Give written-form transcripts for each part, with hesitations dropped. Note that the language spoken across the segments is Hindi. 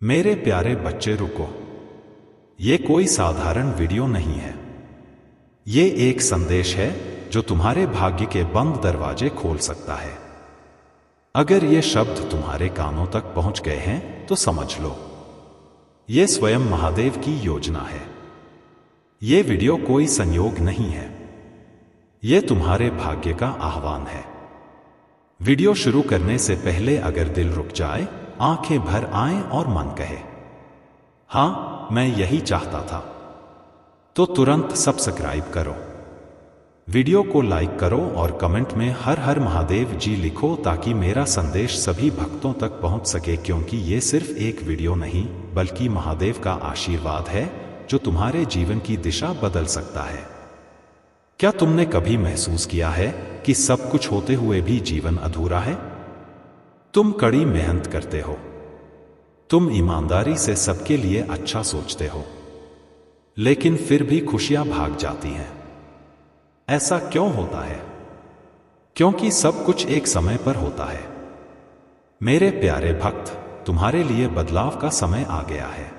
मेरे प्यारे बच्चे रुको। ये कोई साधारण वीडियो नहीं है। ये एक संदेश है जो तुम्हारे भाग्य के बंद दरवाजे खोल सकता है। अगर ये शब्द तुम्हारे कानों तक पहुंच गए हैं तो समझ लो, ये स्वयं महादेव की योजना है। ये वीडियो कोई संयोग नहीं है, ये तुम्हारे भाग्य का आह्वान है। वीडियो शुरू करने से पहले अगर दिल रुक जाए, आंखें भर आएं और मन कहे हां मैं यही चाहता था, तो तुरंत सब्सक्राइब करो, वीडियो को लाइक करो और कमेंट में हर हर महादेव जी लिखो ताकि मेरा संदेश सभी भक्तों तक पहुंच सके। क्योंकि ये सिर्फ एक वीडियो नहीं बल्कि महादेव का आशीर्वाद है जो तुम्हारे जीवन की दिशा बदल सकता है। क्या तुमने कभी महसूस किया है कि सब कुछ होते हुए भी जीवन अधूरा है? तुम कड़ी मेहनत करते हो, तुम ईमानदारी से सबके लिए अच्छा सोचते हो, लेकिन फिर भी खुशियां भाग जाती हैं। ऐसा क्यों होता है? क्योंकि सब कुछ एक समय पर होता है। मेरे प्यारे भक्त, तुम्हारे लिए बदलाव का समय आ गया है।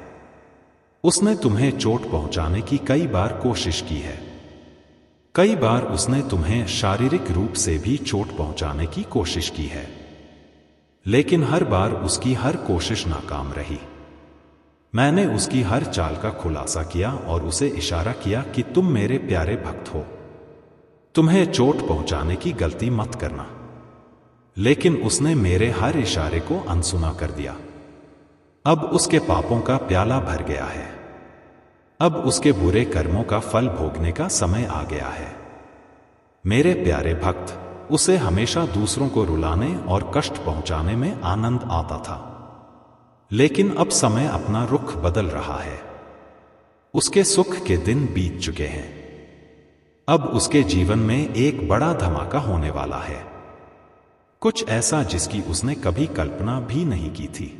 उसने तुम्हें चोट पहुंचाने की कई बार कोशिश की है। कई बार उसने तुम्हें शारीरिक रूप से भी चोट पहुंचाने की कोशिश की है, लेकिन हर बार उसकी हर कोशिश नाकाम रही। मैंने उसकी हर चाल का खुलासा किया और उसे इशारा किया कि तुम मेरे प्यारे भक्त हो, तुम्हें चोट पहुंचाने की गलती मत करना। लेकिन उसने मेरे हर इशारे को अनसुना कर दिया। अब उसके पापों का प्याला भर गया है। अब उसके बुरे कर्मों का फल भोगने का समय आ गया है। मेरे प्यारे भक्त, उसे हमेशा दूसरों को रुलाने और कष्ट पहुंचाने में आनंद आता था, लेकिन अब समय अपना रुख बदल रहा है। उसके सुख के दिन बीत चुके हैं। अब उसके जीवन में एक बड़ा धमाका होने वाला है, कुछ ऐसा जिसकी उसने कभी कल्पना भी नहीं की थी।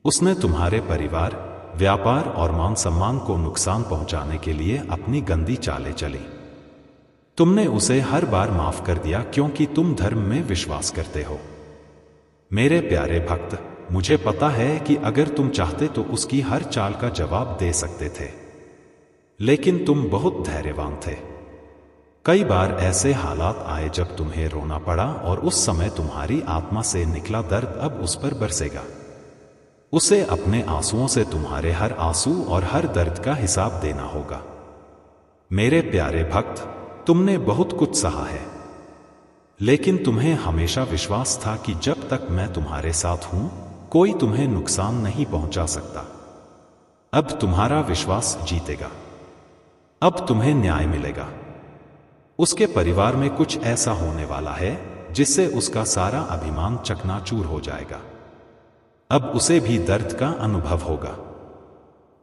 उसने तुम्हारे परिवार, व्यापार और मान सम्मान को नुकसान पहुंचाने के लिए अपनी गंदी चालें चली। तुमने उसे हर बार माफ कर दिया क्योंकि तुम धर्म में विश्वास करते हो। मेरे प्यारे भक्त, मुझे पता है कि अगर तुम चाहते तो उसकी हर चाल का जवाब दे सकते थे, लेकिन तुम बहुत धैर्यवान थे। कई बार ऐसे हालात आए जब तुम्हें रोना पड़ा और उस समय तुम्हारी आत्मा से निकला दर्द अब उस पर बरसेगा। उसे अपने आंसुओं से तुम्हारे हर आंसू और हर दर्द का हिसाब देना होगा। मेरे प्यारे भक्त, तुमने बहुत कुछ सहा है, लेकिन तुम्हें हमेशा विश्वास था कि जब तक मैं तुम्हारे साथ हूं, कोई तुम्हें नुकसान नहीं पहुंचा सकता। अब तुम्हारा विश्वास जीतेगा। अब तुम्हें न्याय मिलेगा। उसके परिवार में कुछ ऐसा होने वाला है जिससे उसका सारा अभिमान चकनाचूर हो जाएगा। अब उसे भी दर्द का अनुभव होगा।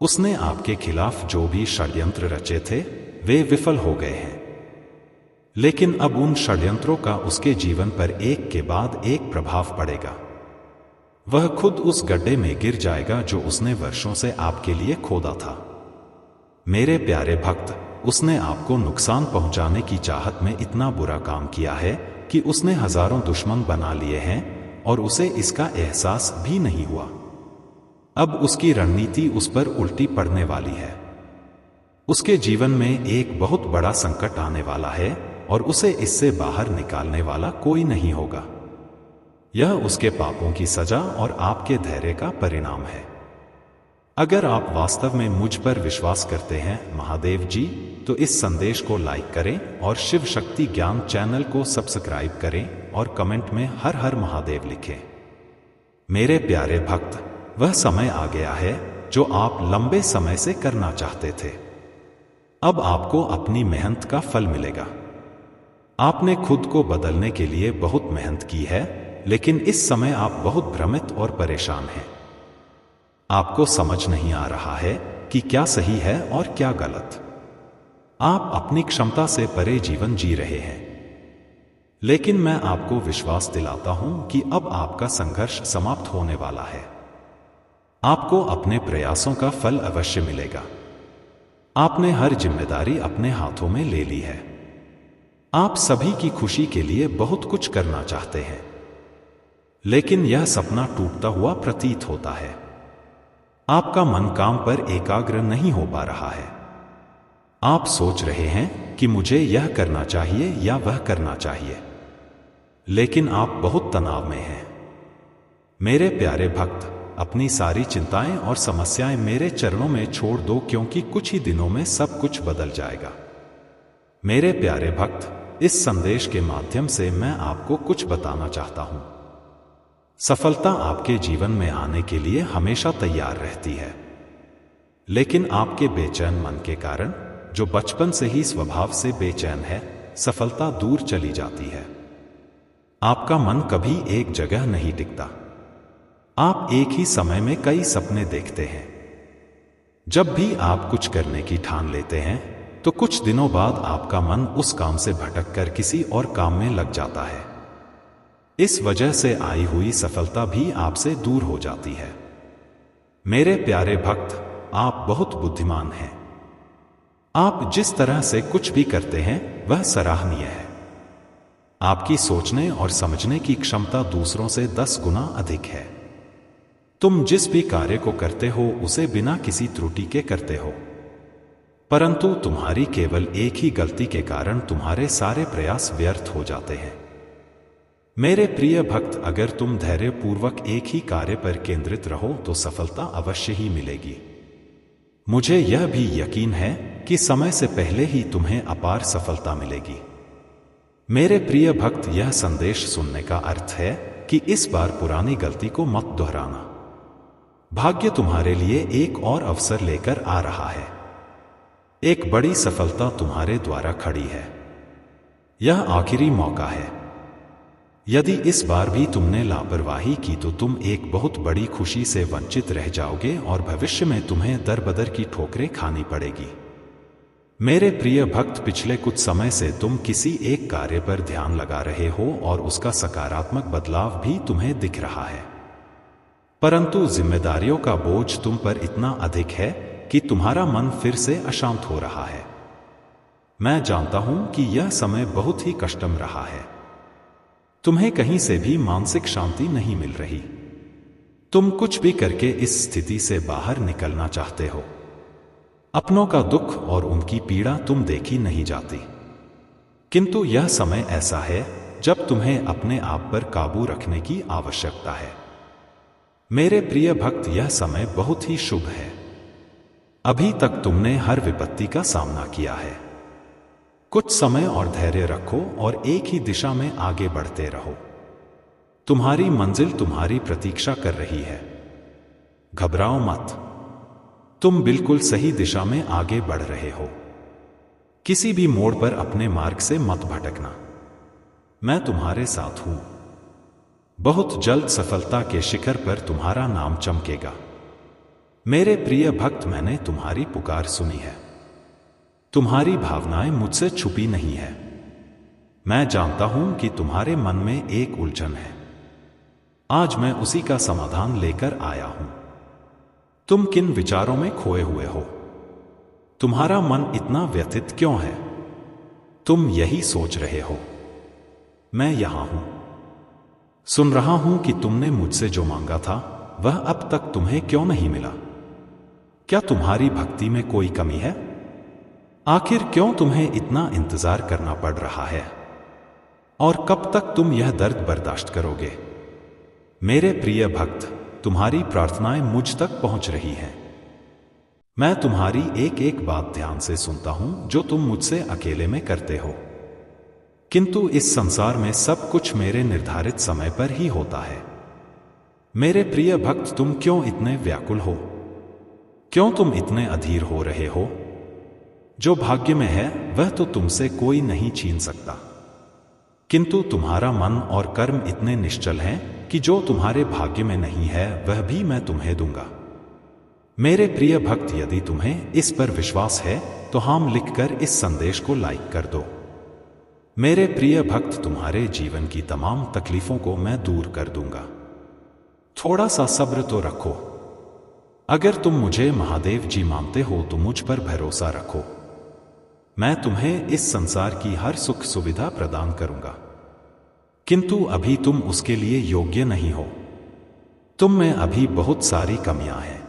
उसने आपके खिलाफ जो भी षड्यंत्र रचे थे वे विफल हो गए हैं, लेकिन अब उन षड्यंत्रों का उसके जीवन पर एक के बाद एक प्रभाव पड़ेगा। वह खुद उस गड्ढे में गिर जाएगा जो उसने वर्षों से आपके लिए खोदा था। मेरे प्यारे भक्त, उसने आपको नुकसान पहुंचाने की चाहत में इतना बुरा काम किया है कि उसने हजारों दुश्मन बना लिए हैं और उसे इसका एहसास भी नहीं हुआ। अब उसकी रणनीति उस पर उल्टी पड़ने वाली है। उसके जीवन में एक बहुत बड़ा संकट आने वाला है और उसे इससे बाहर निकालने वाला कोई नहीं होगा। यह उसके पापों की सजा और आपके धैर्य का परिणाम है। अगर आप वास्तव में मुझ पर विश्वास करते हैं महादेव जी, तो इस संदेश को लाइक करें और शिव शक्ति ज्ञान चैनल को सब्सक्राइब करें और कमेंट में हर हर महादेव लिखें। मेरे प्यारे भक्त, वह समय आ गया है जो आप लंबे समय से करना चाहते थे। अब आपको अपनी मेहनत का फल मिलेगा। आपने खुद को बदलने के लिए बहुत मेहनत की है, लेकिन इस समय आप बहुत भ्रमित और परेशान हैं। आपको समझ नहीं आ रहा है कि क्या सही है और क्या गलत। आप अपनी क्षमता से परे जीवन जी रहे हैं, लेकिन मैं आपको विश्वास दिलाता हूं कि अब आपका संघर्ष समाप्त होने वाला है। आपको अपने प्रयासों का फल अवश्य मिलेगा। आपने हर जिम्मेदारी अपने हाथों में ले ली है। आप सभी की खुशी के लिए बहुत कुछ करना चाहते हैं, लेकिन यह सपना टूटता हुआ प्रतीत होता है। आपका मन काम पर एकाग्र नहीं हो पा रहा है। आप सोच रहे हैं कि मुझे यह करना चाहिए या वह करना चाहिए, लेकिन आप बहुत तनाव में हैं। मेरे प्यारे भक्त, अपनी सारी चिंताएं और समस्याएं मेरे चरणों में छोड़ दो, क्योंकि कुछ ही दिनों में सब कुछ बदल जाएगा। मेरे प्यारे भक्त, इस संदेश के माध्यम से मैं आपको कुछ बताना चाहता हूं। सफलता आपके जीवन में आने के लिए हमेशा तैयार रहती है, लेकिन आपके बेचैन मन के कारण, जो बचपन से ही स्वभाव से बेचैन है, सफलता दूर चली जाती है। आपका मन कभी एक जगह नहीं टिकता। आप एक ही समय में कई सपने देखते हैं। जब भी आप कुछ करने की ठान लेते हैं, तो कुछ दिनों बाद आपका मन उस काम से भटककर किसी और काम में लग जाता है। इस वजह से आई हुई सफलता भी आपसे दूर हो जाती है। मेरे प्यारे भक्त, आप बहुत बुद्धिमान हैं। आप जिस तरह से कुछ भी करते हैं वह सराहनीय है। आपकी सोचने और समझने की क्षमता दूसरों से 10 गुना अधिक है। तुम जिस भी कार्य को करते हो उसे बिना किसी त्रुटि के करते हो, परंतु तुम्हारी केवल एक ही गलती के कारण तुम्हारे सारे प्रयास व्यर्थ हो जाते हैं। मेरे प्रिय भक्त, अगर तुम धैर्यपूर्वक एक ही कार्य पर केंद्रित रहो तो सफलता अवश्य ही मिलेगी। मुझे यह भी यकीन है कि समय से पहले ही तुम्हें अपार सफलता मिलेगी। मेरे प्रिय भक्त, यह संदेश सुनने का अर्थ है कि इस बार पुरानी गलती को मत दोहराना। भाग्य तुम्हारे लिए एक और अवसर लेकर आ रहा है। एक बड़ी सफलता तुम्हारे द्वारा खड़ी है। यह आखिरी मौका है। यदि इस बार भी तुमने लापरवाही की तो तुम एक बहुत बड़ी खुशी से वंचित रह जाओगे और भविष्य में तुम्हें दर-बदर की ठोकरें खानी पड़ेगी। मेरे प्रिय भक्त, पिछले कुछ समय से तुम किसी एक कार्य पर ध्यान लगा रहे हो और उसका सकारात्मक बदलाव भी तुम्हें दिख रहा है, परंतु जिम्मेदारियों का बोझ तुम पर इतना अधिक है कि तुम्हारा मन फिर से अशांत हो रहा है। मैं जानता हूं कि यह समय बहुत ही कष्टम रहा है। तुम्हें कहीं से भी मानसिक शांति नहीं मिल रही। तुम कुछ भी करके इस स्थिति से बाहर निकलना चाहते हो। अपनों का दुख और उनकी पीड़ा तुम देखी नहीं जाती, किंतु यह समय ऐसा है जब तुम्हें अपने आप पर काबू रखने की आवश्यकता है। मेरे प्रिय भक्त, यह समय बहुत ही शुभ है। अभी तक तुमने हर विपत्ति का सामना किया है। कुछ समय और धैर्य रखो और एक ही दिशा में आगे बढ़ते रहो। तुम्हारी मंजिल तुम्हारी प्रतीक्षा कर रही है। घबराओ मत, तुम बिल्कुल सही दिशा में आगे बढ़ रहे हो। किसी भी मोड़ पर अपने मार्ग से मत भटकना। मैं तुम्हारे साथ हूं। बहुत जल्द सफलता के शिखर पर तुम्हारा नाम चमकेगा। मेरे प्रिय भक्त, मैंने तुम्हारी पुकार सुनी है। तुम्हारी भावनाएं मुझसे छुपी नहीं है। मैं जानता हूं कि तुम्हारे मन में एक उलझन है। आज मैं उसी का समाधान लेकर आया हूं। तुम किन विचारों में खोए हुए हो? तुम्हारा मन इतना व्यथित क्यों है? तुम यही सोच रहे हो। मैं यहां हूं। सुन रहा हूं कि तुमने मुझसे जो मांगा था वह अब तक तुम्हें क्यों नहीं मिला। क्या तुम्हारी भक्ति में कोई कमी है? आखिर क्यों तुम्हें इतना इंतजार करना पड़ रहा है? और कब तक तुम यह दर्द बर्दाश्त करोगे? मेरे प्रिय भक्त, तुम्हारी प्रार्थनाएं मुझ तक पहुंच रही हैं। मैं तुम्हारी एक एक बात ध्यान से सुनता हूं जो तुम मुझसे अकेले में करते हो, किंतु इस संसार में सब कुछ मेरे निर्धारित समय पर ही होता है। मेरे प्रिय भक्त, तुम क्यों इतने व्याकुल हो? क्यों तुम इतने अधीर हो रहे हो? जो भाग्य में है वह तो तुमसे कोई नहीं छीन सकता, किंतु तुम्हारा मन और कर्म इतने निश्चल हैं कि जो तुम्हारे भाग्य में नहीं है वह भी मैं तुम्हें दूंगा। मेरे प्रिय भक्त, यदि तुम्हें इस पर विश्वास है तो हां लिखकर इस संदेश को लाइक कर दो। मेरे प्रिय भक्त, तुम्हारे जीवन की तमाम तकलीफों को मैं दूर कर दूंगा। थोड़ा सा सब्र तो रखो। अगर तुम मुझे महादेव जी मानते हो तो मुझ पर भरोसा रखो। मैं तुम्हें इस संसार की हर सुख सुविधा प्रदान करूंगा, किंतु अभी तुम उसके लिए योग्य नहीं हो। तुम में अभी बहुत सारी कमियां हैं।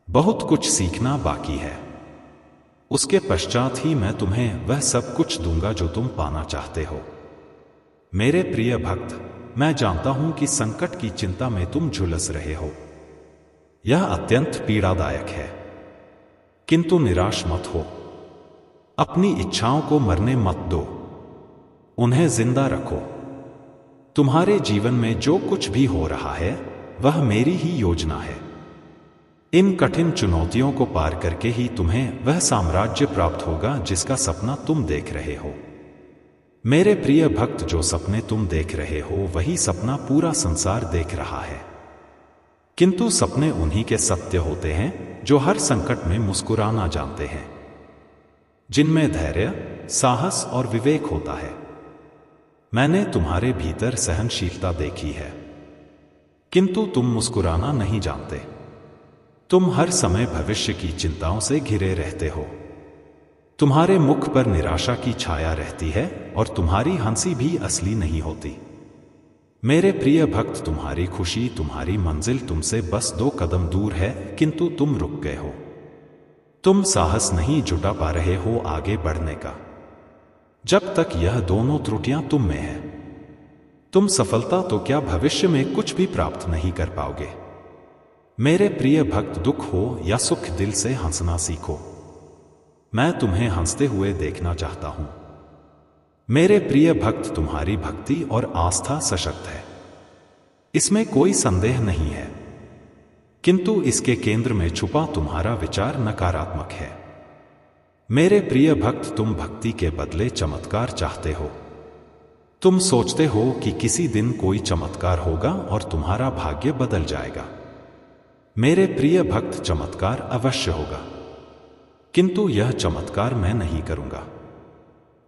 बहुत कुछ सीखना बाकी है। उसके पश्चात ही मैं तुम्हें वह सब कुछ दूंगा जो तुम पाना चाहते हो। मेरे प्रिय भक्त, मैं जानता हूं कि संकट की चिंता में तुम झुलस रहे हो। यह अत्यंत पीड़ादायक है, किंतु निराश मत हो। अपनी इच्छाओं को मरने मत दो, उन्हें जिंदा रखो। तुम्हारे जीवन में जो कुछ भी हो रहा है वह मेरी ही योजना है। इन कठिन चुनौतियों को पार करके ही तुम्हें वह साम्राज्य प्राप्त होगा जिसका सपना तुम देख रहे हो। मेरे प्रिय भक्त, जो सपने तुम देख रहे हो वही सपना पूरा संसार देख रहा है। किंतु सपने उन्हीं के सत्य होते हैं जो हर संकट में मुस्कुराना जानते हैं, जिनमें धैर्य, साहस और विवेक होता है। मैंने तुम्हारे भीतर सहनशीलता देखी है, किंतु तुम मुस्कुराना नहीं जानते। तुम हर समय भविष्य की चिंताओं से घिरे रहते हो। तुम्हारे मुख पर निराशा की छाया रहती है और तुम्हारी हंसी भी असली नहीं होती। मेरे प्रिय भक्त, तुम्हारी खुशी, तुम्हारी मंजिल तुमसे बस 2 कदम दूर है, किंतु तुम रुक गए हो। तुम साहस नहीं जुटा पा रहे हो आगे बढ़ने का। जब तक यह दोनों त्रुटियां तुम में है, तुम सफलता तो क्या भविष्य में कुछ भी प्राप्त नहीं कर पाओगे। मेरे प्रिय भक्त, दुख हो या सुख, दिल से हंसना सीखो। मैं तुम्हें हंसते हुए देखना चाहता हूं। मेरे प्रिय भक्त, तुम्हारी भक्ति और आस्था सशक्त है, इसमें कोई संदेह नहीं है, किंतु इसके केंद्र में छुपा तुम्हारा विचार नकारात्मक है। मेरे प्रिय भक्त, तुम भक्ति के बदले चमत्कार चाहते हो। तुम सोचते हो कि किसी दिन कोई चमत्कार होगा और तुम्हारा भाग्य बदल जाएगा। मेरे प्रिय भक्त, चमत्कार अवश्य होगा, किंतु यह चमत्कार मैं नहीं करूंगा।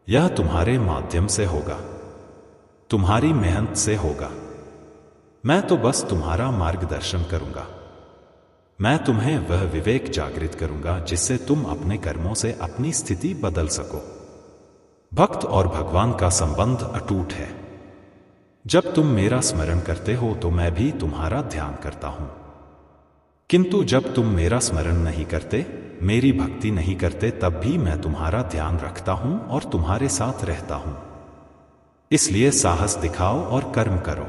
यह तुम्हारे माध्यम से होगा, तुम्हारी मेहनत से होगा। मैं तो बस तुम्हारा मार्गदर्शन करूंगा। मैं तुम्हें वह विवेक जागृत करूंगा जिससे तुम अपने कर्मों से अपनी स्थिति बदल सको। भक्त और भगवान का संबंध अटूट है। जब तुम मेरा स्मरण करते हो तो मैं भी तुम्हारा ध्यान करता हूं, किंतु जब तुम मेरा स्मरण नहीं करते, मेरी भक्ति नहीं करते, तब भी मैं तुम्हारा ध्यान रखता हूं और तुम्हारे साथ रहता हूं। इसलिए साहस दिखाओ और कर्म करो।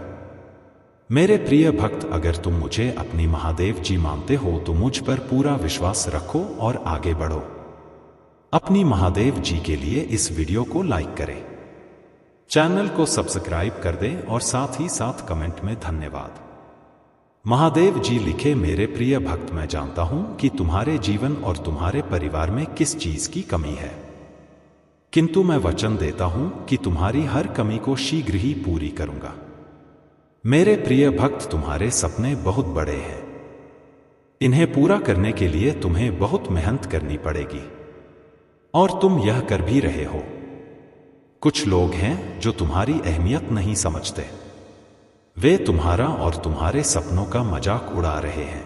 मेरे प्रिय भक्त, अगर तुम मुझे अपनी महादेव जी मानते हो तो मुझ पर पूरा विश्वास रखो और आगे बढ़ो। अपनी महादेव जी के लिए इस वीडियो को लाइक करें, चैनल को सब्सक्राइब कर दें और साथ ही साथ कमेंट में धन्यवाद महादेव जी लिखे। मेरे प्रिय भक्त, मैं जानता हूं कि तुम्हारे जीवन और तुम्हारे परिवार में किस चीज की कमी है, किंतु मैं वचन देता हूं कि तुम्हारी हर कमी को शीघ्र ही पूरी करूंगा। मेरे प्रिय भक्त, तुम्हारे सपने बहुत बड़े हैं। इन्हें पूरा करने के लिए तुम्हें बहुत मेहनत करनी पड़ेगी, और तुम यह कर भी रहे हो। कुछ लोग हैं जो तुम्हारी अहमियत नहीं समझते। वे तुम्हारा और तुम्हारे सपनों का मजाक उड़ा रहे हैं।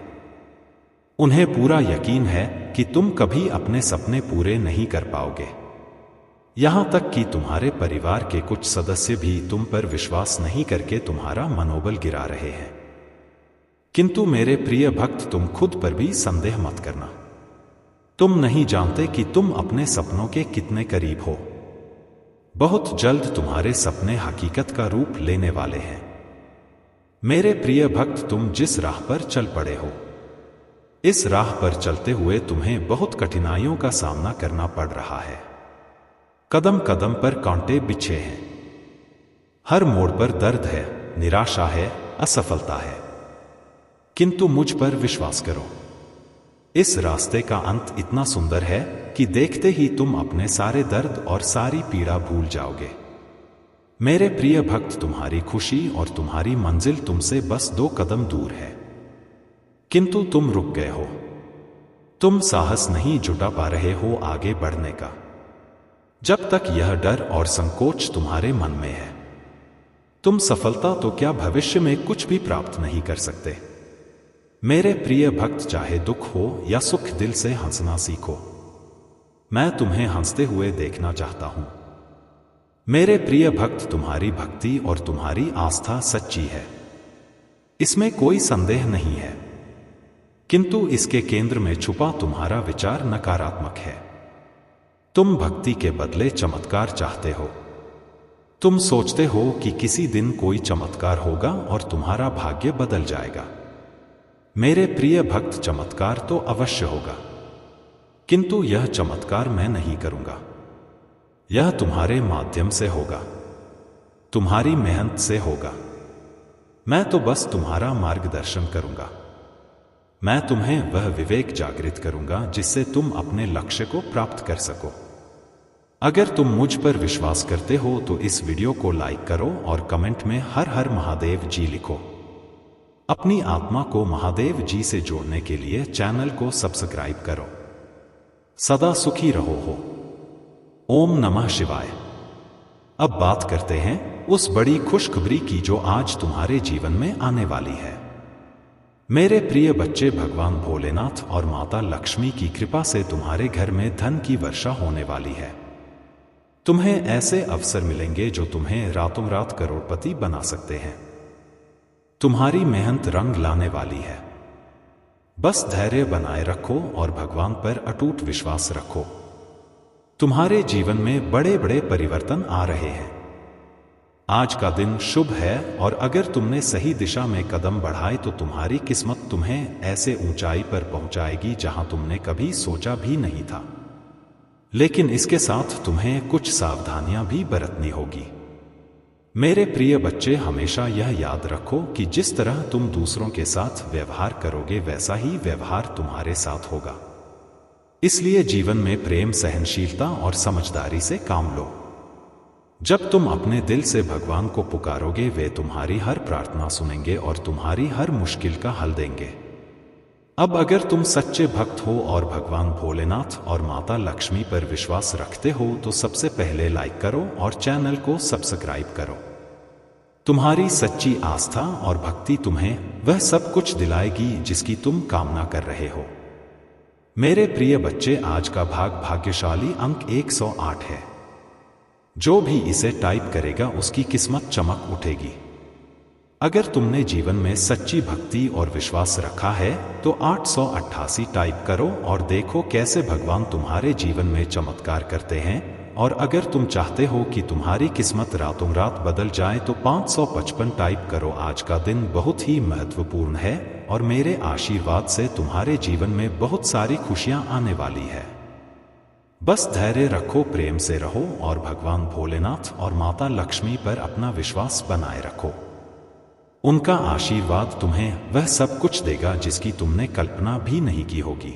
उन्हें पूरा यकीन है कि तुम कभी अपने सपने पूरे नहीं कर पाओगे। यहां तक कि तुम्हारे परिवार के कुछ सदस्य भी तुम पर विश्वास नहीं करके तुम्हारा मनोबल गिरा रहे हैं। किंतु मेरे प्रिय भक्त, तुम खुद पर भी संदेह मत करना। तुम नहीं जानते कि तुम अपने सपनों के कितने करीब हो। बहुत जल्द तुम्हारे सपने हकीकत का रूप लेने वाले हैं। मेरे प्रिय भक्त, तुम जिस राह पर चल पड़े हो, इस राह पर चलते हुए तुम्हें बहुत कठिनाइयों का सामना करना पड़ रहा है। कदम कदम पर कांटे बिछे हैं। हर मोड़ पर दर्द है, निराशा है, असफलता है, किंतु मुझ पर विश्वास करो। इस रास्ते का अंत इतना सुंदर है कि देखते ही तुम अपने सारे दर्द और सारी पीड़ा भूल जाओगे। मेरे प्रिय भक्त, तुम्हारी खुशी और तुम्हारी मंजिल तुमसे बस 2 कदम दूर है, किंतु तुम रुक गए हो। तुम साहस नहीं जुटा पा रहे हो आगे बढ़ने का। जब तक यह डर और संकोच तुम्हारे मन में है, तुम सफलता तो क्या भविष्य में कुछ भी प्राप्त नहीं कर सकते। मेरे प्रिय भक्त, चाहे दुख हो या सुख, दिल से हंसना सीखो। मैं तुम्हें हंसते हुए देखना चाहता हूं। मेरे प्रिय भक्त, तुम्हारी भक्ति और तुम्हारी आस्था सच्ची है, इसमें कोई संदेह नहीं है। किंतु इसके केंद्र में छुपा तुम्हारा विचार नकारात्मक है। तुम भक्ति के बदले चमत्कार चाहते हो। तुम सोचते हो कि किसी दिन कोई चमत्कार होगा और तुम्हारा भाग्य बदल जाएगा। मेरे प्रिय भक्त, चमत्कार तो अवश्य होगा, किंतु यह चमत्कार मैं नहीं करूंगा। यह तुम्हारे माध्यम से होगा, तुम्हारी मेहनत से होगा। मैं तो बस तुम्हारा मार्गदर्शन करूंगा। मैं तुम्हें वह विवेक जागृत करूंगा जिससे तुम अपने लक्ष्य को प्राप्त कर सको। अगर तुम मुझ पर विश्वास करते हो तो इस वीडियो को लाइक करो और कमेंट में हर हर महादेव जी लिखो। अपनी आत्मा को महादेव जी से जोड़ने के लिए चैनल को सब्सक्राइब करो। सदा सुखी रहो हो। ओम नमः शिवाय। अब बात करते हैं उस बड़ी खुशखबरी की जो आज तुम्हारे जीवन में आने वाली है। मेरे प्रिय बच्चे, भगवान भोलेनाथ और माता लक्ष्मी की कृपा से तुम्हारे घर में धन की वर्षा होने वाली है। तुम्हें ऐसे अवसर मिलेंगे जो तुम्हें रातों रात करोड़पति बना सकते हैं। तुम्हारी मेहनत रंग लाने वाली है। बस धैर्य बनाए रखो और भगवान पर अटूट विश्वास रखो। तुम्हारे जीवन में बड़े बड़े परिवर्तन आ रहे हैं। आज का दिन शुभ है और अगर तुमने सही दिशा में कदम बढ़ाए तो तुम्हारी किस्मत तुम्हें ऐसे ऊंचाई पर पहुंचाएगी जहां तुमने कभी सोचा भी नहीं था। लेकिन इसके साथ तुम्हें कुछ सावधानियां भी बरतनी होगी। मेरे प्रिय बच्चे, हमेशा यह याद रखो कि जिस तरह तुम दूसरों के साथ व्यवहार करोगे वैसा ही व्यवहार तुम्हारे साथ होगा। इसलिए जीवन में प्रेम, सहनशीलता और समझदारी से काम लो। जब तुम अपने दिल से भगवान को पुकारोगे वे तुम्हारी हर प्रार्थना सुनेंगे और तुम्हारी हर मुश्किल का हल देंगे। अब अगर तुम सच्चे भक्त हो और भगवान भोलेनाथ और माता लक्ष्मी पर विश्वास रखते हो तो सबसे पहले लाइक करो और चैनल को सब्सक्राइब करो। तुम्हारी सच्ची आस्था और भक्ति तुम्हें वह सब कुछ दिलाएगी जिसकी तुम कामना कर रहे हो। मेरे प्रिय बच्चे, आज का भाग्यशाली अंक 108 है। जो भी इसे टाइप करेगा उसकी किस्मत चमक उठेगी। अगर तुमने जीवन में सच्ची भक्ति और विश्वास रखा है तो 888 टाइप करो और देखो कैसे भगवान तुम्हारे जीवन में चमत्कार करते हैं। और अगर तुम चाहते हो कि तुम्हारी किस्मत रातों रात बदल जाए तो 555 टाइप करो। आज का दिन बहुत ही महत्वपूर्ण है और मेरे आशीर्वाद से तुम्हारे जीवन में बहुत सारी खुशियां आने वाली है। बस धैर्य रखो, प्रेम से रहो और भगवान भोलेनाथ और माता लक्ष्मी पर अपना विश्वास बनाए रखो। उनका आशीर्वाद तुम्हें वह सब कुछ देगा जिसकी तुमने कल्पना भी नहीं की होगी।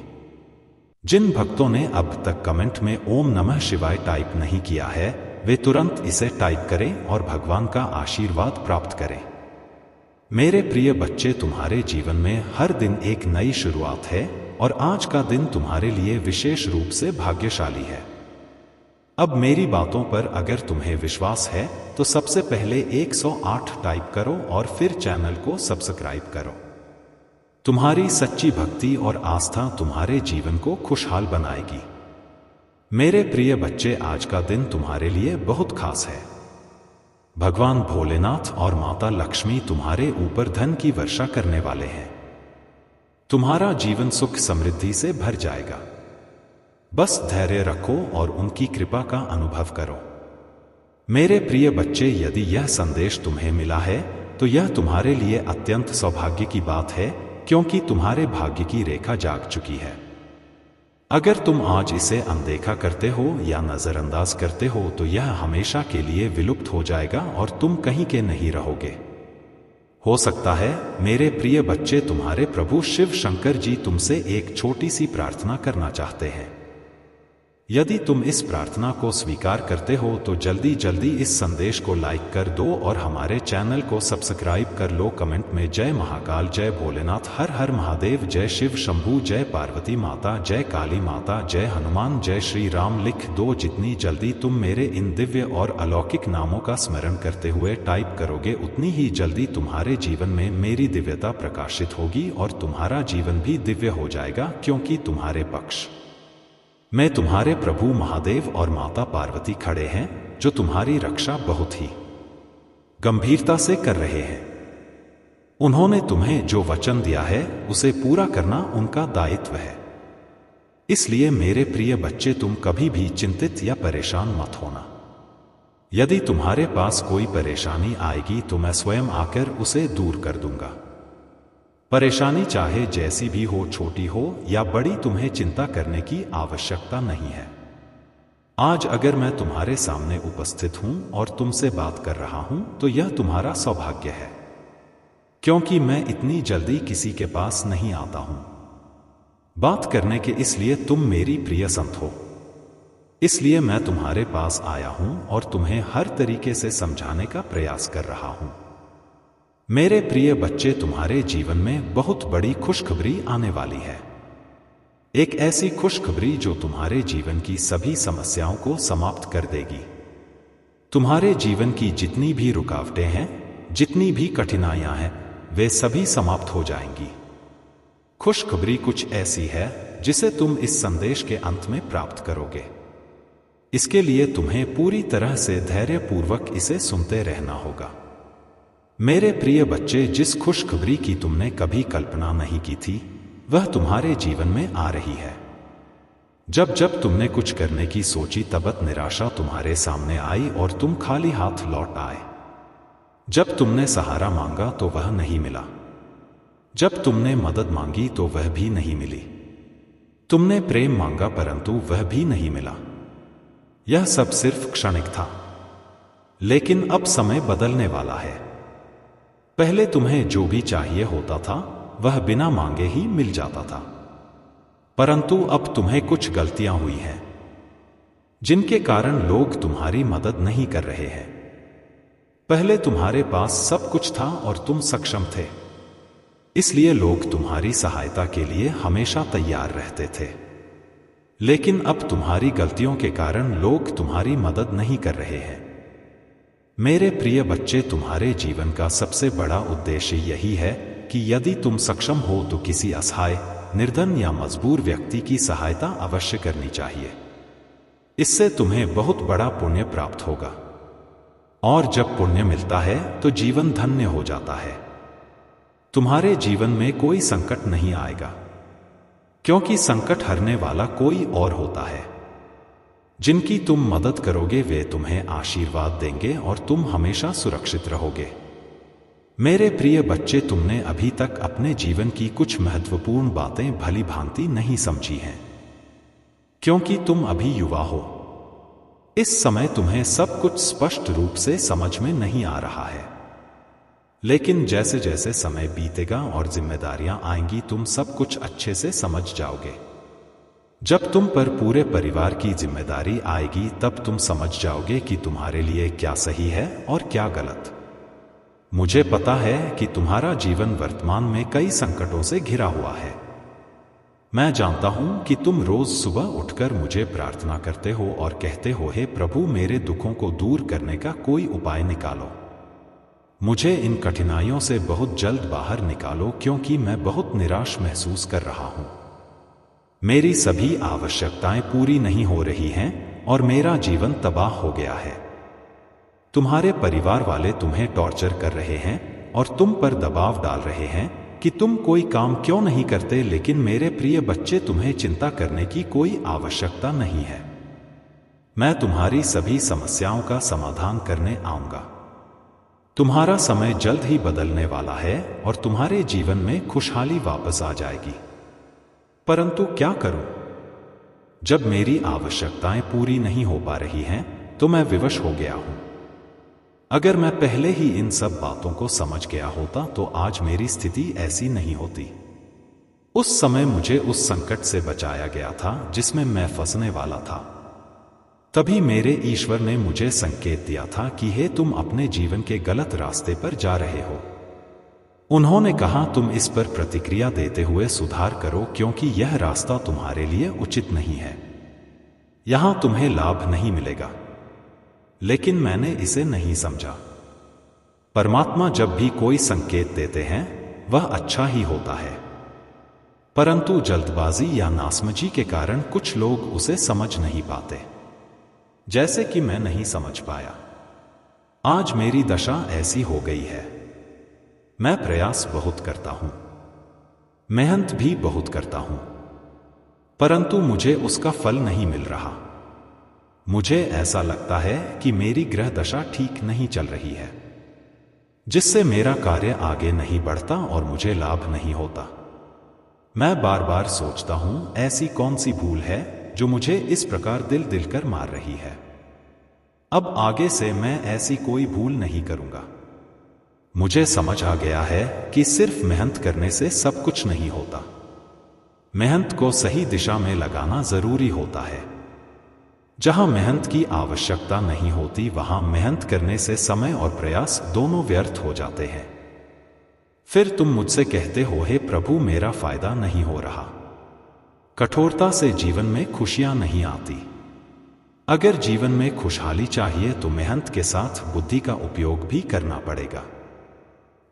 जिन भक्तों ने अब तक कमेंट में ओम नमः शिवाय टाइप नहीं किया है वे तुरंत इसे टाइप करें और भगवान का आशीर्वाद प्राप्त करें। मेरे प्रिय बच्चे, तुम्हारे जीवन में हर दिन एक नई शुरुआत है और आज का दिन तुम्हारे लिए विशेष रूप से भाग्यशाली है। अब मेरी बातों पर अगर तुम्हें विश्वास है तो सबसे पहले 108 टाइप करो और फिर चैनल को सब्सक्राइब करो। तुम्हारी सच्ची भक्ति और आस्था तुम्हारे जीवन को खुशहाल बनाएगी। मेरे प्रिय बच्चे, आज का दिन तुम्हारे लिए बहुत खास है। भगवान भोलेनाथ और माता लक्ष्मी तुम्हारे ऊपर धन की वर्षा करने वाले हैं। तुम्हारा जीवन सुख समृद्धि से भर जाएगा। बस धैर्य रखो और उनकी कृपा का अनुभव करो। मेरे प्रिय बच्चे, यदि यह संदेश तुम्हें मिला है तो यह तुम्हारे लिए अत्यंत सौभाग्य की बात है क्योंकि तुम्हारे भाग्य की रेखा जाग चुकी है। अगर तुम आज इसे अनदेखा करते हो या नजरअंदाज करते हो तो यह हमेशा के लिए विलुप्त हो जाएगा और तुम कहीं के नहीं रहोगे। हो सकता है मेरे प्रिय बच्चे, तुम्हारे प्रभु शिव शंकर जी तुमसे एक छोटी सी प्रार्थना करना चाहते हैं। यदि तुम इस प्रार्थना को स्वीकार करते हो तो जल्दी जल्दी इस संदेश को लाइक कर दो और हमारे चैनल को सब्सक्राइब कर लो। कमेंट में जय महाकाल, जय भोलेनाथ, हर हर महादेव, जय शिव शंभू, जय पार्वती माता, जय काली माता, जय हनुमान, जय श्री राम लिख दो। जितनी जल्दी तुम मेरे इन दिव्य और अलौकिक नामों का स्मरण करते हुए टाइप करोगे उतनी ही जल्दी तुम्हारे जीवन में मेरी दिव्यता प्रकाशित होगी और तुम्हारा जीवन भी दिव्य हो जाएगा क्योंकि तुम्हारे पक्ष में तुम्हारे प्रभु महादेव और माता पार्वती खड़े हैं जो तुम्हारी रक्षा बहुत ही गंभीरता से कर रहे हैं। उन्होंने तुम्हें जो वचन दिया है उसे पूरा करना उनका दायित्व है। इसलिए मेरे प्रिय बच्चे, तुम कभी भी चिंतित या परेशान मत होना। यदि तुम्हारे पास कोई परेशानी आएगी तो मैं स्वयं आकर उसे दूर कर दूंगा। परेशानी चाहे जैसी भी हो, छोटी हो या बड़ी, तुम्हें चिंता करने की आवश्यकता नहीं है। आज अगर मैं तुम्हारे सामने उपस्थित हूं और तुमसे बात कर रहा हूं तो यह तुम्हारा सौभाग्य है, क्योंकि मैं इतनी जल्दी किसी के पास नहीं आता हूं बात करने के। इसलिए तुम मेरी प्रिय संत हो, इसलिए मैं तुम्हारे पास आया हूं और तुम्हें हर तरीके से समझाने का प्रयास कर रहा हूं। मेरे प्रिय बच्चे, तुम्हारे जीवन में बहुत बड़ी खुशखबरी आने वाली है। एक ऐसी खुशखबरी जो तुम्हारे जीवन की सभी समस्याओं को समाप्त कर देगी। तुम्हारे जीवन की जितनी भी रुकावटें हैं, जितनी भी कठिनाइयां हैं, वे सभी समाप्त हो जाएंगी। खुशखबरी कुछ ऐसी है जिसे तुम इस संदेश के अंत में प्राप्त करोगे। इसके लिए तुम्हें पूरी तरह से धैर्यपूर्वक इसे सुनते रहना होगा। मेरे प्रिय बच्चे, जिस खुशखबरी की तुमने कभी कल्पना नहीं की थी वह तुम्हारे जीवन में आ रही है। जब जब तुमने कुछ करने की सोची तब निराशा तुम्हारे सामने आई और तुम खाली हाथ लौट आए। जब तुमने सहारा मांगा तो वह नहीं मिला। जब तुमने मदद मांगी तो वह भी नहीं मिली। तुमने प्रेम मांगा परंतु वह भी नहीं मिला। यह सब सिर्फ क्षणिक था, लेकिन अब समय बदलने वाला है। पहले तुम्हें जो भी चाहिए होता था वह बिना मांगे ही मिल जाता था, परंतु अब तुम्हें कुछ गलतियां हुई हैं जिनके कारण लोग तुम्हारी मदद नहीं कर रहे हैं। पहले तुम्हारे पास सब कुछ था और तुम सक्षम थे, इसलिए लोग तुम्हारी सहायता के लिए हमेशा तैयार रहते थे। लेकिन अब तुम्हारी गलतियों के कारण लोग तुम्हारी मदद नहीं कर रहे हैं। मेरे प्रिय बच्चे, तुम्हारे जीवन का सबसे बड़ा उद्देश्य यही है कि यदि तुम सक्षम हो तो किसी असहाय, निर्धन या मजबूर व्यक्ति की सहायता अवश्य करनी चाहिए। इससे तुम्हें बहुत बड़ा पुण्य प्राप्त होगा, और जब पुण्य मिलता है तो जीवन धन्य हो जाता है। तुम्हारे जीवन में कोई संकट नहीं आएगा, क्योंकि संकट हरने वाला कोई और होता है। जिनकी तुम मदद करोगे वे तुम्हें आशीर्वाद देंगे और तुम हमेशा सुरक्षित रहोगे। मेरे प्रिय बच्चे, तुमने अभी तक अपने जीवन की कुछ महत्वपूर्ण बातें भली भांति नहीं समझी हैं, क्योंकि तुम अभी युवा हो। इस समय तुम्हें सब कुछ स्पष्ट रूप से समझ में नहीं आ रहा है, लेकिन जैसे जैसे समय बीतेगा और जिम्मेदारियां आएंगी तुम सब कुछ अच्छे से समझ जाओगे। जब तुम पर पूरे परिवार की जिम्मेदारी आएगी तब तुम समझ जाओगे कि तुम्हारे लिए क्या सही है और क्या गलत। मुझे पता है कि तुम्हारा जीवन वर्तमान में कई संकटों से घिरा हुआ है। मैं जानता हूं कि तुम रोज सुबह उठकर मुझे प्रार्थना करते हो और कहते हो, हे प्रभु, मेरे दुखों को दूर करने का कोई उपाय निकालो। मुझे इन कठिनाइयों से बहुत जल्द बाहर निकालो, क्योंकि मैं बहुत निराश महसूस कर रहा हूं। मेरी सभी आवश्यकताएं पूरी नहीं हो रही हैं और मेरा जीवन तबाह हो गया है। तुम्हारे परिवार वाले तुम्हें टॉर्चर कर रहे हैं और तुम पर दबाव डाल रहे हैं कि तुम कोई काम क्यों नहीं करते। लेकिन मेरे प्रिय बच्चे, तुम्हें चिंता करने की कोई आवश्यकता नहीं है। मैं तुम्हारी सभी समस्याओं का समाधान करने आऊंगा। तुम्हारा समय जल्द ही बदलने वाला है और तुम्हारे जीवन में खुशहाली वापस आ जाएगी। परंतु क्या करूं? जब मेरी आवश्यकताएं पूरी नहीं हो पा रही हैं तो मैं विवश हो गया हूं। अगर मैं पहले ही इन सब बातों को समझ गया होता तो आज मेरी स्थिति ऐसी नहीं होती। उस समय मुझे उस संकट से बचाया गया था जिसमें मैं फंसने वाला था। तभी मेरे ईश्वर ने मुझे संकेत दिया था कि हे, तुम अपने जीवन के गलत रास्ते पर जा रहे हो। उन्होंने कहा, तुम इस पर प्रतिक्रिया देते हुए सुधार करो, क्योंकि यह रास्ता तुम्हारे लिए उचित नहीं है। यहां तुम्हें लाभ नहीं मिलेगा। लेकिन मैंने इसे नहीं समझा। परमात्मा जब भी कोई संकेत देते हैं वह अच्छा ही होता है, परंतु जल्दबाजी या नासमझी के कारण कुछ लोग उसे समझ नहीं पाते, जैसे कि मैं नहीं समझ पाया। आज मेरी दशा ऐसी हो गई है। मैं प्रयास बहुत करता हूं, मेहनत भी बहुत करता हूं, परंतु मुझे उसका फल नहीं मिल रहा। मुझे ऐसा लगता है कि मेरी ग्रह दशा ठीक नहीं चल रही है, जिससे मेरा कार्य आगे नहीं बढ़ता और मुझे लाभ नहीं होता। मैं बार बार सोचता हूं, ऐसी कौन सी भूल है जो मुझे इस प्रकार दिल कर मार रही है। अब आगे से मैं ऐसी कोई भूल नहीं करूंगा। मुझे समझ आ गया है कि सिर्फ मेहनत करने से सब कुछ नहीं होता। मेहनत को सही दिशा में लगाना जरूरी होता है। जहां मेहनत की आवश्यकता नहीं होती, वहां मेहनत करने से समय और प्रयास दोनों व्यर्थ हो जाते हैं। फिर तुम मुझसे कहते हो, हे प्रभु, मेरा फायदा नहीं हो रहा। कठोरता से जीवन में खुशियां नहीं आती। अगर जीवन में खुशहाली चाहिए तो मेहनत के साथ बुद्धि का उपयोग भी करना पड़ेगा।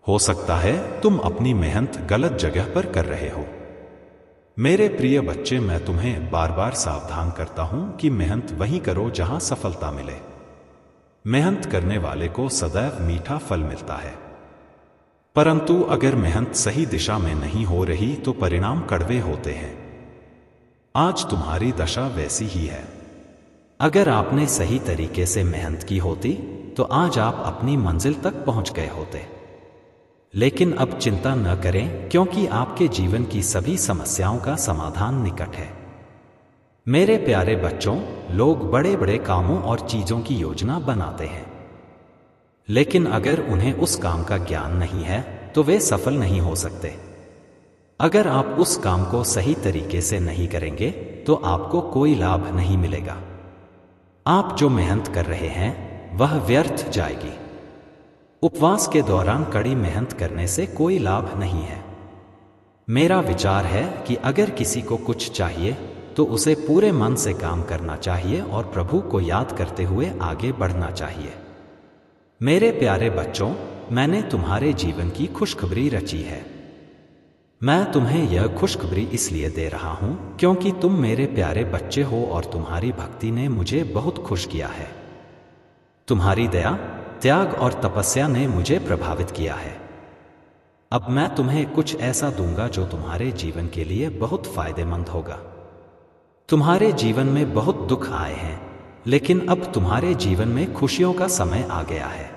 हो सकता है तुम अपनी मेहनत गलत जगह पर कर रहे हो। मेरे प्रिय बच्चे, मैं तुम्हें बार बार सावधान करता हूं कि मेहनत वहीं करो जहां सफलता मिले। मेहनत करने वाले को सदैव मीठा फल मिलता है, परंतु अगर मेहनत सही दिशा में नहीं हो रही तो परिणाम कड़वे होते हैं। आज तुम्हारी दशा वैसी ही है। अगर आपने सही तरीके से मेहनत की होती तो आज आप अपनी मंजिल तक पहुंच गए होते। लेकिन अब चिंता न करें, क्योंकि आपके जीवन की सभी समस्याओं का समाधान निकट है। मेरे प्यारे बच्चों, लोग बड़े बड़े कामों और चीजों की योजना बनाते हैं, लेकिन अगर उन्हें उस काम का ज्ञान नहीं है तो वे सफल नहीं हो सकते। अगर आप उस काम को सही तरीके से नहीं करेंगे तो आपको कोई लाभ नहीं मिलेगा। आप जो मेहनत कर रहे हैं वह व्यर्थ जाएगी। उपवास के दौरान कड़ी मेहनत करने से कोई लाभ नहीं है। मेरा विचार है कि अगर किसी को कुछ चाहिए तो उसे पूरे मन से काम करना चाहिए और प्रभु को याद करते हुए आगे बढ़ना चाहिए। मेरे प्यारे बच्चों, मैंने तुम्हारे जीवन की खुशखबरी रची है। मैं तुम्हें यह खुशखबरी इसलिए दे रहा हूं क्योंकि तुम मेरे प्यारे बच्चे हो और तुम्हारी भक्ति ने मुझे बहुत खुश किया है। तुम्हारी दया, त्याग और तपस्या ने मुझे प्रभावित किया है। अब मैं तुम्हें कुछ ऐसा दूंगा जो तुम्हारे जीवन के लिए बहुत फायदेमंद होगा। तुम्हारे जीवन में बहुत दुख आए हैं, लेकिन अब तुम्हारे जीवन में खुशियों का समय आ गया है।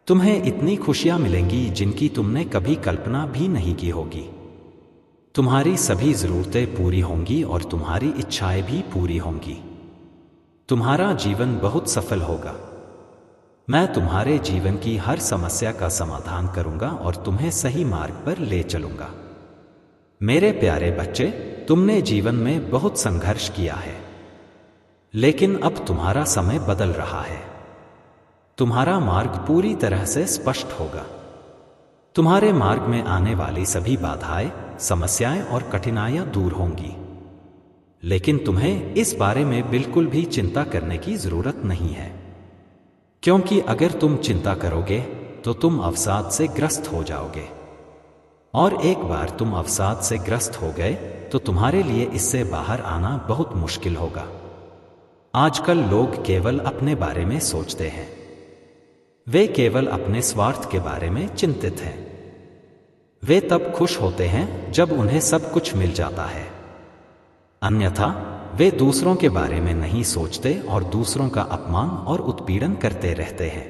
तुम्हें इतनी खुशियां मिलेंगी जिनकी तुमने कभी कल्पना भी नहीं की होगी। तुम्हारी सभी जरूरतें पूरी होंगी और तुम्हारी इच्छाएं भी पूरी होंगी। तुम्हारा जीवन बहुत सफल होगा। मैं तुम्हारे जीवन की हर समस्या का समाधान करूंगा और तुम्हें सही मार्ग पर ले चलूंगा। मेरे प्यारे बच्चे, तुमने जीवन में बहुत संघर्ष किया है, लेकिन अब तुम्हारा समय बदल रहा है। तुम्हारा मार्ग पूरी तरह से स्पष्ट होगा। तुम्हारे मार्ग में आने वाली सभी बाधाएं, समस्याएं और कठिनाइयां दूर होंगी। लेकिन तुम्हें इस बारे में बिल्कुल भी चिंता करने की जरूरत नहीं है, क्योंकि अगर तुम चिंता करोगे तो तुम अवसाद से ग्रस्त हो जाओगे। और एक बार तुम अवसाद से ग्रस्त हो गए तो तुम्हारे लिए इससे बाहर आना बहुत मुश्किल होगा। आजकल लोग केवल अपने बारे में सोचते हैं। वे केवल अपने स्वार्थ के बारे में चिंतित हैं। वे तब खुश होते हैं जब उन्हें सब कुछ मिल जाता है, अन्यथा वे दूसरों के बारे में नहीं सोचते और दूसरों का अपमान और उत्पीड़न करते रहते हैं।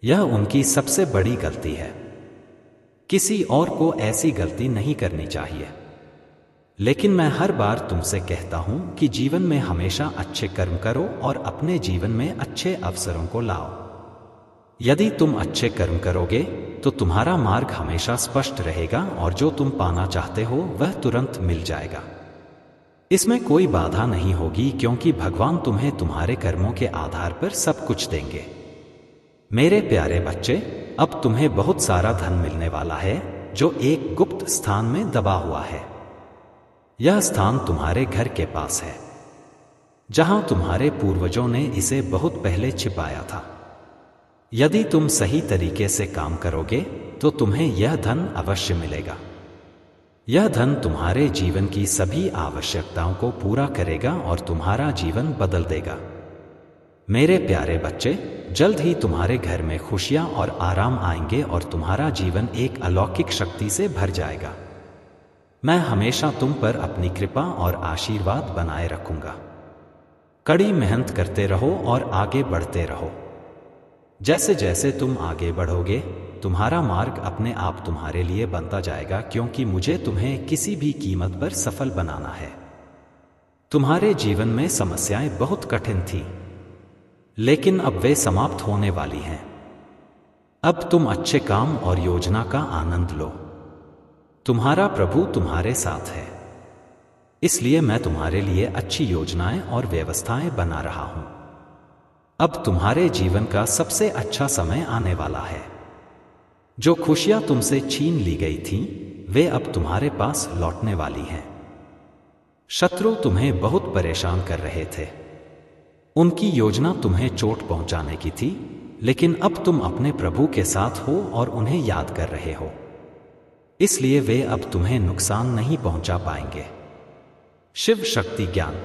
यह उनकी सबसे बड़ी गलती है। किसी और को ऐसी गलती नहीं करनी चाहिए। लेकिन मैं हर बार तुमसे कहता हूं कि जीवन में हमेशा अच्छे कर्म करो और अपने जीवन में अच्छे अवसरों को लाओ। यदि तुम अच्छे कर्म करोगे तो तुम्हारा मार्ग हमेशा स्पष्ट रहेगा और जो तुम पाना चाहते हो वह तुरंत मिल जाएगा। इसमें कोई बाधा नहीं होगी, क्योंकि भगवान तुम्हें तुम्हारे कर्मों के आधार पर सब कुछ देंगे। मेरे प्यारे बच्चे, अब तुम्हें बहुत सारा धन मिलने वाला है जो एक गुप्त स्थान में दबा हुआ है। यह स्थान तुम्हारे घर के पास है, जहां तुम्हारे पूर्वजों ने इसे बहुत पहले छिपाया था। यदि तुम सही तरीके से काम करोगे तो तुम्हें यह धन अवश्य मिलेगा। यह धन तुम्हारे जीवन की सभी आवश्यकताओं को पूरा करेगा और तुम्हारा जीवन बदल देगा। मेरे प्यारे बच्चे, जल्द ही तुम्हारे घर में खुशियां और आराम आएंगे और तुम्हारा जीवन एक अलौकिक शक्ति से भर जाएगा। मैं हमेशा तुम पर अपनी कृपा और आशीर्वाद बनाए रखूंगा। कड़ी मेहनत करते रहो और आगे बढ़ते रहो। जैसे जैसे तुम आगे बढ़ोगे, तुम्हारा मार्ग अपने आप तुम्हारे लिए बनता जाएगा, क्योंकि मुझे तुम्हें किसी भी कीमत पर सफल बनाना है। तुम्हारे जीवन में समस्याएं बहुत कठिन थी, लेकिन अब वे समाप्त होने वाली हैं। अब तुम अच्छे काम और योजना का आनंद लो। तुम्हारा प्रभु तुम्हारे साथ है, इसलिए मैं तुम्हारे लिए अच्छी योजनाएं और व्यवस्थाएं बना रहा हूं। अब तुम्हारे जीवन का सबसे अच्छा समय आने वाला है। जो खुशियां तुमसे छीन ली गई थीं, वे अब तुम्हारे पास लौटने वाली हैं। शत्रु तुम्हें बहुत परेशान कर रहे थे। उनकी योजना तुम्हें चोट पहुंचाने की थी, लेकिन अब तुम अपने प्रभु के साथ हो और उन्हें याद कर रहे हो, इसलिए वे अब तुम्हें नुकसान नहीं पहुंचा पाएंगे। शिव शक्ति ज्ञान।